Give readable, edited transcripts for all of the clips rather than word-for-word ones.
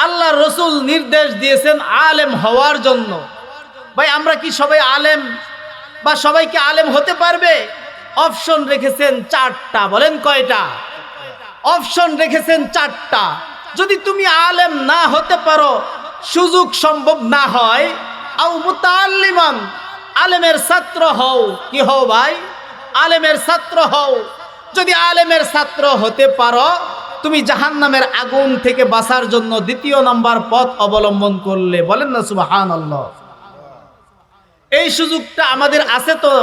আল্লাহ রসুল নির্দেশ দিয়েছেন আলেম হওয়ার জন্য। ভাই আমরা কি সবাই আলেম বা সবাইকে আলেম হতে পারবে? অপশন রেখেছেন চারটা। বলেন কয়টা? অপশন রেখেছেন চারটা। যদি তুমি আলেম না হতে পারো, সুযোগ সম্ভব না হয়, আও মুতাআল্লিমান, আলেমের ছাত্র হও। কি হও ভাই? আলেমের ছাত্র হও। যদি আলেমের ছাত্র হতে পারো, তুমি জাহান্নামের আগুন থেকে বাঁচার জন্য দ্বিতীয় নাম্বার পথ অবলম্বন করলে। বলেন না সুবহানাল্লাহ। এই সুযোগটা আমাদের আছে তো?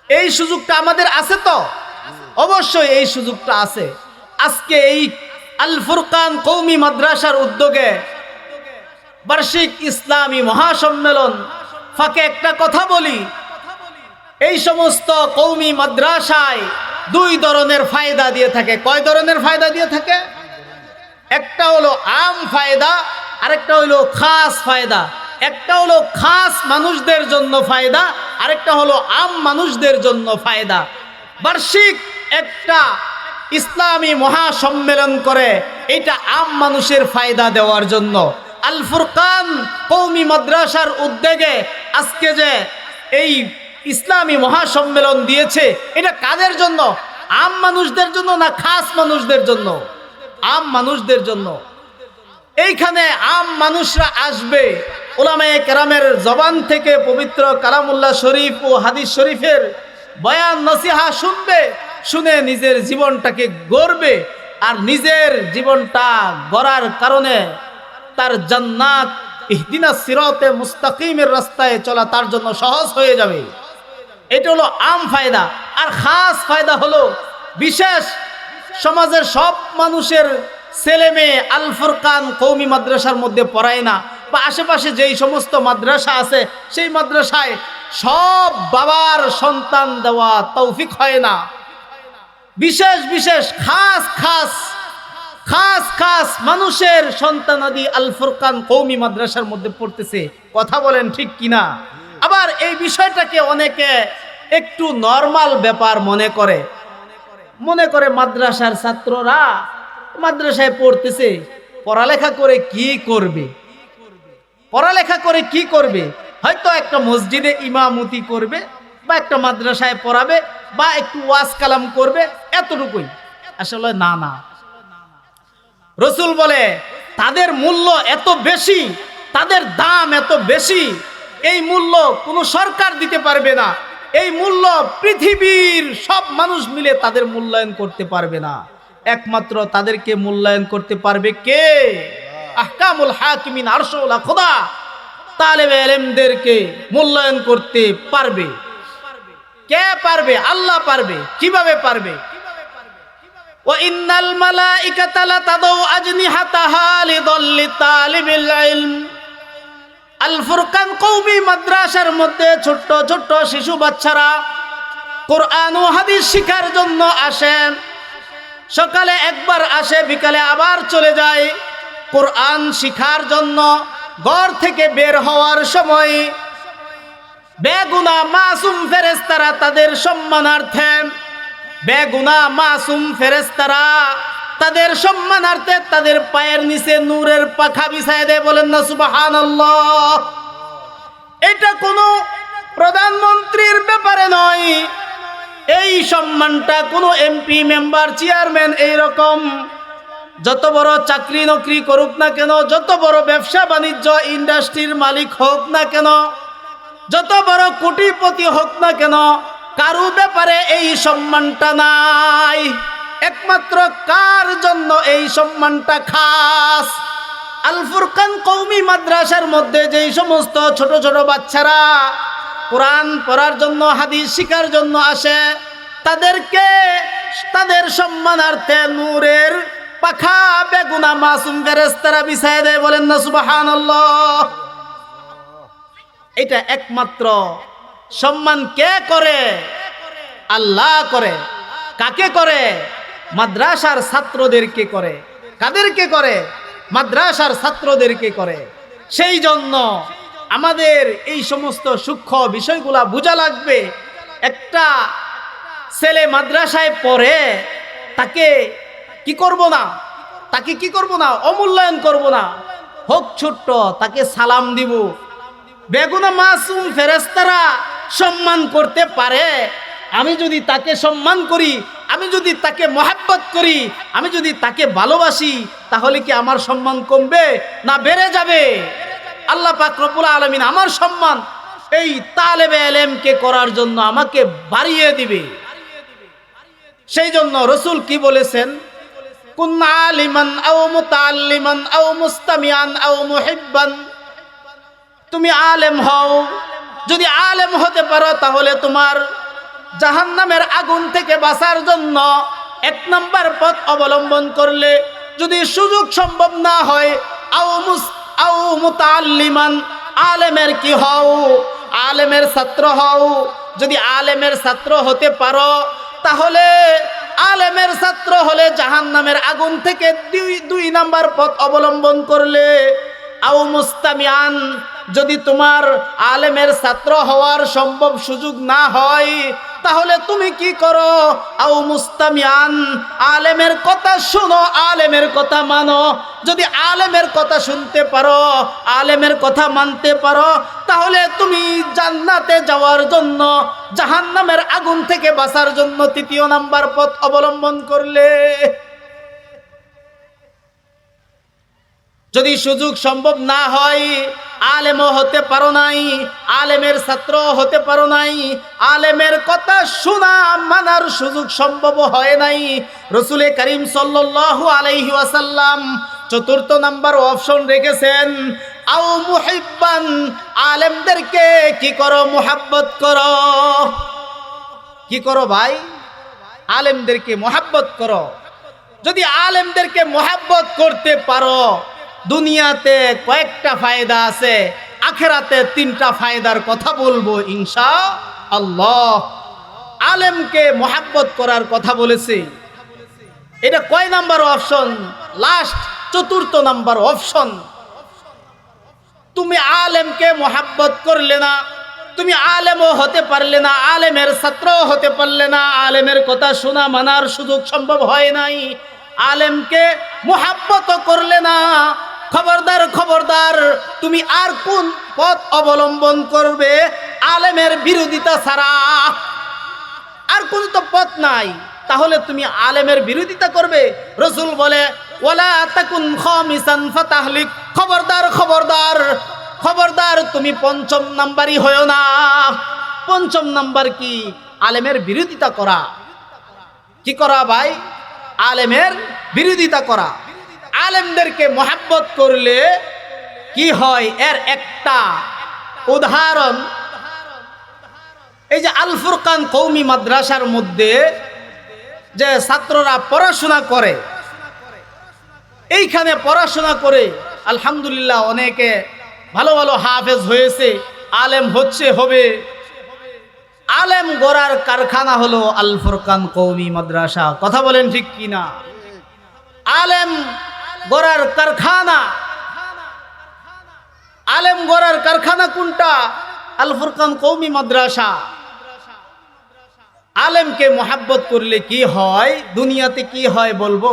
এই সুযোগটা আমাদের আছে তো? অবশ্যই এই সুযোগটা আছে। আজকে এই আল ফুরকান কওমি মাদ্রাসার উদ্যোগে বার্ষিক ইসলামী মহাসম্মেলন ফাঁকে একটা কথা বলি, এই সমস্ত কওমি মাদ্রাসায় দুই ধরনের ফায়দা দিয়ে থাকে। কয় ধরনের ফায়দা দিয়ে থাকে? একটা হলো আম ফায়দা, আরেকটা হলো খাস ফায়দা। একটা হলো খাস মানুষদের জন্য ফায়দা, আরেকটা হলো আম মানুষদের জন্য ফায়দা। বার্ষিক একটা ইসলামী মহাসম্মেলন করে এটা আম মানুষের ফায়দা দেওয়ার জন্য। আল ফুরকান কওমি মাদ্রাসার উদ্যোগে আজকে যে এই ইসলামী মহাসম্মেলন দিয়েছে, এটা কাদের জন্য? আম মানুষদের জন্য না খাস মানুষদের জন্য? আম মানুষদের জন্য। এইখানে আম মানুষরা আসবে, উলামায়ে কেরামের জবান থেকে পবিত্র কালামুল্লাহ শরীফ ও হাদিস শরীফের বয়ান নসিহা শুনবে, শুনে নিজের জীবনটাকে গড়বে। আর নিজের জীবনটা গড়ার কারণে তার জান্নাত, ইহদিনাস সিরাতে মুস্তাকিমের রাস্তায় চলা তার জন্য সহজ হয়ে যাবে। এটা হলো আম ফায়দা। আর খাস ফায়দা হলো বিশেষ সমাজের সব মানুষের ছেলে মেয়ে আল ফুরকান কওমি মাদ্রাসার মধ্যে পড়ায় না, বা আশেপাশে যেই সমস্ত মাদ্রাসা আছে সেই মাদ্রাসায় সব বাবার সন্তান দেওয়া তৌফিক হয় না। বিশেষ বিশেষ খাস খাস খাস খাস মানুষের সন্তানাদি আল ফুরকান কওমি মাদ্রাসার মধ্যে পড়তেছে। কথা বলেন ঠিক কিনা? আবার এই বিষয়টাকে অনেকে একটু নরমাল ব্যাপার মনে করে মাদ্রাসার ছাত্ররা মাদ্রাসায় পড়তেছে, পড়ালেখা করে কি করবে? পড়ালেখা করে কি করবে? হয়তো একটা মসজিদে ইমামতি করবে, বা একটা মাদ্রাসায় পড়াবে, বা একটু ওয়াজ কালাম করবে, এতটুকুই। আসলে না না, রসুল বলে তাদের মূল্য এত বেশি, তাদের দাম এত বেশি, এই মূল্য কোনো সরকার দিতে পারবে না। এই মূল্য পৃথিবীর সব মানুষ মিলে তাদের মূল্যায়ন করতে পারবে না। একমাত্র তাদেরকে মূল্যায়ন করতে পারবে কে? আহকামুল হাকিমিন আরশুল খোদা তালেবে ইলমদেরকে মূল্যায়ন করতে পারবে। কে পারবে? আল্লাহ পারবে। কিভাবে পারবে? ওয়া ইন্নাল মালাইকাতা লাতাদউ আজনিহাতাহা লিযাল্লি তালিবিল ইলম। আল ফুরকান কওমি মাদ্রাসার মধ্যে ছোট্ট ছোট্ট শিশু বাচ্চারা কোরআন ও হাদিস শিখার জন্য আসেন। সকালে একবার আসে, বিকালে আবার চলে যায় কোরআন শিখার জন্য। ঘর থেকে বের হওয়ার সময় বেগুনা মাসুম ফেরেশতারা তাদের সম্মানার্থে, বেগুনা মাসুম ফেরেশতারা তাদের সম্মানার্থে তাদের পায়ের নিচে নূরের পাখা বিছায় দেয়। বলেন না সুবহানাল্লাহ। এটা কোনো প্রধানমন্ত্রীর ব্যাপারে নয়। এই সম্মানটা কোনো এমপি, মেম্বার, চেয়ারম্যান, এইরকম যত বড় চাকরি নকরি করুক না কেন, যত বড় ব্যবসা বাণিজ্য ইন্ডাস্ট্রির মালিক হোক না কেন, যত বড় কোটিপতি হোক না কেন, কারো ব্যাপারে এই সম্মানটা নাই। একমাত্র কার জন্য এই সম্মানটা খাস? আল ফুরকান কওমি মাদ্রাসার মধ্যে যেই সমস্ত ছোট ছোট বাচ্চারা কোরআন পড়ার জন্য, হাদিস শিখার জন্য আসে, তাদেরকে তাদের সম্মানার্থে নূরের পাখা বেগুনা মাসুম ফেরেশতারা বিছায় দেয়। বলেন না সুবহানাল্লাহ। এটা একমাত্র সম্মান কে করে? আল্লাহ করে। কাকে করে? মাদ্রাসার ছাত্রদেরকে করে। কাদেরকে করে? মাদ্রাসার ছাত্রদেরকে করে। সেই জন্য আমাদের এই সমস্ত সূক্ষ্ম বিষয়গুলা বোঝা লাগবে। একটা ছেলে মাদ্রাসায় পড়ে, তাকে কি করব না? তাকে কি করব না, অমূল্যায়ন করব না। হোক ছোট্ট, তাকে সালাম দিব। বেগুনা মাসুম ফেরেশতারা সম্মান করতে পারে। আমি যদি তাকে সম্মান করি, আমি যদি তাকে মহব্বত করি, আমি যদি তাকে ভালোবাসি, তাহলে কি আমার সম্মান কমবে না বেড়ে যাবে? আল্লাহ পাক রব্বুল আলামিন আমার সম্মান এই তালেবে ইলমকে করার জন্য আমাকে বাড়িয়ে দিবে। সেই জন্য রাসূল কি বলেছেন, কুন আলিমান আও মুতাআল্লিমান আও মুস্তামিআন আও মুহিব্বান। তুমি আলেম হও, যদি আলেম হতে পারো তাহলে তোমার জাহান্নামের আগুন থেকে বাঁচার জন্য 1 নম্বর পথ অবলম্বন করলে, যদি সুযোগ সম্ভব না হয় আও মুতাআল্লিমান, আলেমের কি হও, আলেমের ছাত্র হও। যদি আলেমের ছাত্র হতে পারো তাহলে আলেমের ছাত্র হলে জাহান্নামের আগুন থেকে 2 নম্বর পথ অবলম্বন করলে। আও মুস্তামিআন, যদি তোমার আলেমের ছাত্র হওয়ার সম্ভব সুযোগ না হয় তাহলে তুমি কি করো, আও মুস্তামিআন, আলেমের কথা শোনো, আলেমের কথা মানো। যদি আলেমের কথা শুনতে পারো, আলেমের কথা মানতে পারো, তাহলে তুমি জান্নাতে যাওয়ার জন্য, জাহান্নামের আগুন থেকে বাঁচার জন্য 3 নম্বর পথ অবলম্বন করলে। যদি সুযোগ সম্ভব না হয়, আলেমও হতে পারো নাই, আলেমের ছাত্র হতে পারো নাই, আলেমের কথা শোনা মানার সুযোগ সম্ভব হয় নাই, রাসূল করিম সাল্লাল্লাহু আলাইহি ওয়াসাল্লাম 4th নম্বর অপশন রেখেছেন, আও মুহিব্বান, আলেমদেরকে কি করো, মুহাব্বত করো। কি করো ভাই, আলেমদেরকে মুহাব্বত করো। যদি আলেমদেরকে মুহাব্বত করতে পারো, দুনিয়াতে কয়েকটা ফায়দা আছে, আখেরাতে 3টা ফায়দার কথা বলবো ইনশাআল্লাহ। আলেমকে মুহাব্বত করার কথা বলেছি, এটা কয় নাম্বার অপশন? লাস্ট 4th নম্বর অপশন। তুমি আলেমকে মুহাব্বত করলে না, তুমি আলেমও হতে পারলে না, আলেমের ছাত্রও হতে পারলে না, আলেমের কথা শোনা মানার সুযোগ সম্ভব হয় নাই, আলেমকে মুহাব্বত করলে না, খবরদার খবরদার, তুমি আর কোন পথ অবলম্বন করবে? আলেমের বিরোধিতা ছাড়া আর কোন তো পথ নাই। তাহলে তুমি আলেমের বিরোধিতা করবে। রাসূল বলে, ওয়ালা তাকুন খামিসান ফাতাহলিক, খবরদার খবরদার খবরদার, তুমি 5ম নাম্বারই হয়ো না। 5ম নাম্বার কি? আলেমের বিরোধিতা করা। কি করা ভাই? আলেমের বিরোধিতা করা। আলেমদেরকে মুহাব্বত করলে কি হয়, এর একটা উদাহরণ এই যে আল ফুরকান কওমি মাদ্রাসার মধ্যে যে ছাত্ররা পড়াশোনা করে, এইখানে পড়াশোনা করে আলহামদুলিল্লাহ অনেকে ভালো ভালো হাফেজ হয়েছে, আলেম হচ্ছে, হবে। আলেম গড়ার কারখানা হলো আল ফুরকান কওমি মাদ্রাসা। কথা বলেন ঠিক কিনা? আলেম গড়ার কারখানা, আলেম গড়ার কারখানা কোনটা? আল ফুরকান কওমি মাদ্রাসা। আলেমকে মুহাব্বত করলে কি হয়, দুনিয়াতে কি হয় বলবো?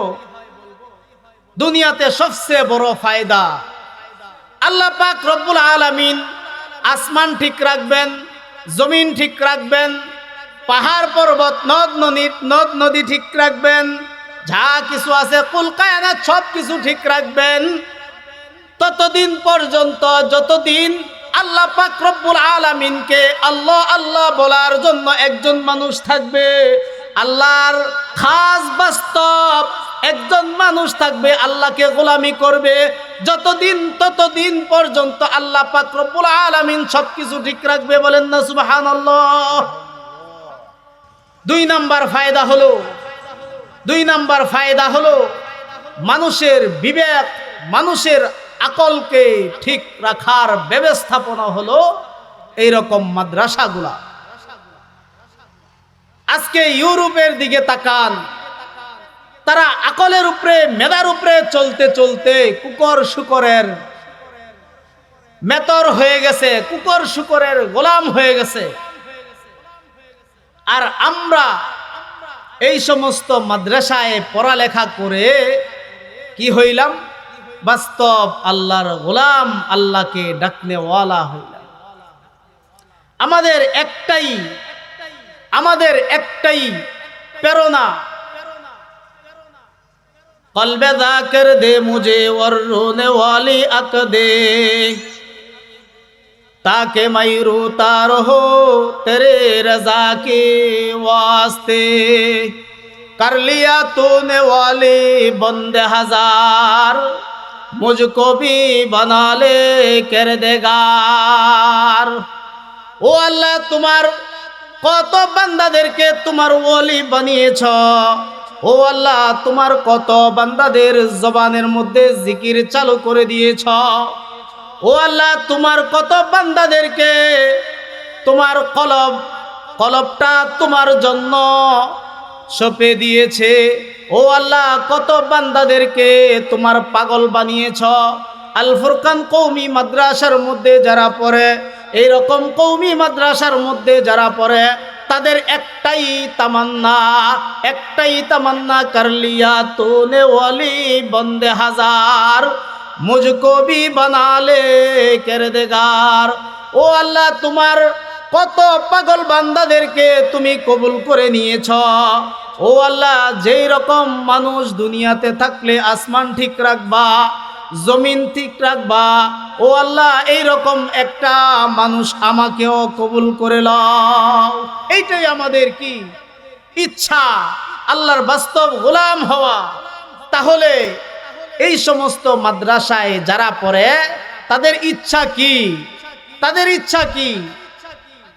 দুনিয়াতে সবচেয়ে বড় ফায়দা, আল্লাহ পাক রব্বুল আলামিন আসমান ঠিক রাখবেন, জমিন ঠিক রাখবেন, পাহাড় পর্বত নদ নদী ঠিক রাখবেন, যা কিছু আছে কুল কায়নাত সব কিছু ঠিক রাখবেন। ততদিন পর্যন্ত যতদিন আল্লাহ পাক রব্বুল আলামিনকে আল্লাহ আল্লাহ বলার জন্য একজন মানুষ থাকবে, আল্লাহর খাস বাস্তব একজন মানুষ থাকবে, আল্লাহকে গোলামি করবে, যতদিন ততদিন পর্যন্ত আল্লাহ পাক রব্বুল আলামিন সবকিছু ঠিক রাখবে। বলেন না সুবহানাল্লাহ। 2 নাম্বার ফায়দা হলো মানুষের বিবেক, মানুষের আকলকে ঠিক রাখার ব্যবস্থাপনা হলো এইরকম মাদ্রাসাগুলা। আজকে ইউরোপের দিকে তাকান, তারা আকলের উপরে, মেধার উপরে চলতে চলতে কুকর শুকরের মেতর হয়ে গেছে, কুকর শুকরের গোলাম হয়ে গেছে। আর আমরা এই সমস্ত মাদ্রাসায় পড়ালেখা করে কি হইলাম? বাস্তব আল্লাহর গোলাম, আল্লাহকে ডাকনেওয়ালা হইলাম। আমাদের একটাই প্রেরণা, কলবে যাকির দে মুঝে और रोने वाली अक दे ताकि मैं रोता रहो तेरे रजा के वास्ते कर लिया तूने वाली बंदे हजार मुझको भी बना ले किरदेगार। ও আল্লাহ, তোমার কত বান্দাদেরকে তোমার ওলি বানিয়েছ। ও আল্লাহ, তোমার কত বান্দাদের জবানের মধ্যে জিকির চালু করে দিয়েছ। ও আল্লাহ, তোমার কত বান্দাদেরকে তোমার কলবটা তোমার জন্য সঁপে দিয়েছে। ও আল্লাহ, কত বান্দাদেরকে তোমার পাগল বানিয়েছ। আল ফুরকান কওমি মাদ্রাসার মধ্যে যারা পড়ে, এইরকম কওমি মাদ্রাসার মধ্যে যারা পড়ে, তাদের একটাই তামান্না কর লিয়া তूने ওয়ালি বন্দে হাজার মুঝকো ভি বানা লে কিরদেগার। ও আল্লাহ, তোমার কত পাগল বান্দাদেরকে তুমি কবুল করে নিয়েছ। ও আল্লাহ, যেই রকম মানুষ দুনিয়াতে থাকলে আসমান ঠিক রাখবা, জমিন ঠিক রাখবা, ও আল্লাহ, এইরকম একটা মানুষ আমাকেও কবুল করে লও। এইটাই আমাদের কি ইচ্ছা, আল্লাহর বাস্তব গোলাম হওয়া। তাহলে এই সমস্ত মাদ্রাসায় যারা পড়ে তাদের ইচ্ছা কি?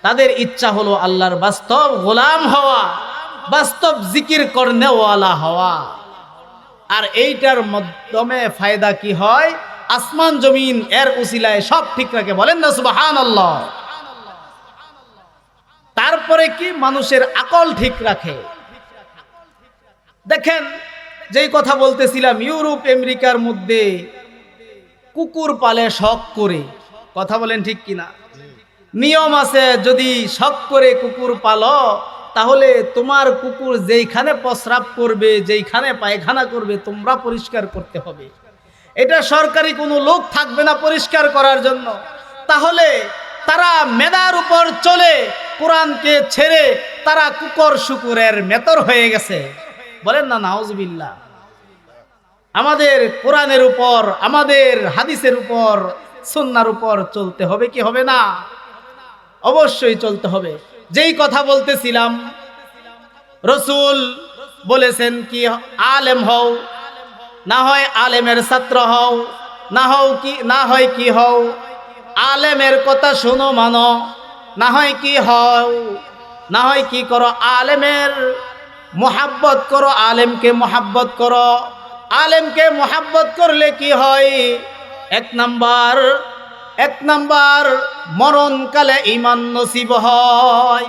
তাদের ইচ্ছা হলো আল্লাহর বাস্তব গোলাম হওয়া, বাস্তব জিকির করনেওয়ালা হওয়া। আর এইটার মাধ্যমে ফায়দা কি হয়? আসমান জমিন এর উসিলায় সব ঠিক রাখে। বলেন না সুবহানাল্লাহ। তারপরে কি? মানুষের আকল ঠিক রাখে। দেখেন, যেই কথা বলতেছিলাম, ইউরোপ আমেরিকার মধ্যে কুকুর পালে শখ করে। কথা বলেন ঠিক কিনা? নিয়ম আছে, যদি শখ করে কুকুর পালো, তাহলে তোমার কুকুর যেইখানে প্রস্রাব করবে, যেইখানে পায়খানা করবে, তোমরা পরিষ্কার করতে হবে। এটা সরকারি কোনো লোক থাকবে না পরিষ্কার করার জন্য। তাহলে তারা মেধার উপর চলে, কোরআনকে ছেড়ে তারা কুকুর শুকুরের মেতর হয়ে গেছে। বলেন না নাউজুবিল্লাহ। আমাদের কোরআনের উপর, আমাদের হাদিসের উপর, সুন্নাহর উপর চলতে হবে কি হবে না? অবশ্যই চলতে হবে। যেই কথা বলতেছিলাম, রসুল বলেছেন কি, আলেম হও, না হয় আলেমের ছাত্র হও, না হয় কি হও, আলেমের কথা শোনো মানো, না হয় কি হও, না হয় কি করো, আলেমের মোহাব্বত করো, আলেমকে মোহাব্বত করো। আলেমকে মোহাব্বত করলে কি হয়? এক নাম্বার মরণকালে ঈমান নসিব হয়।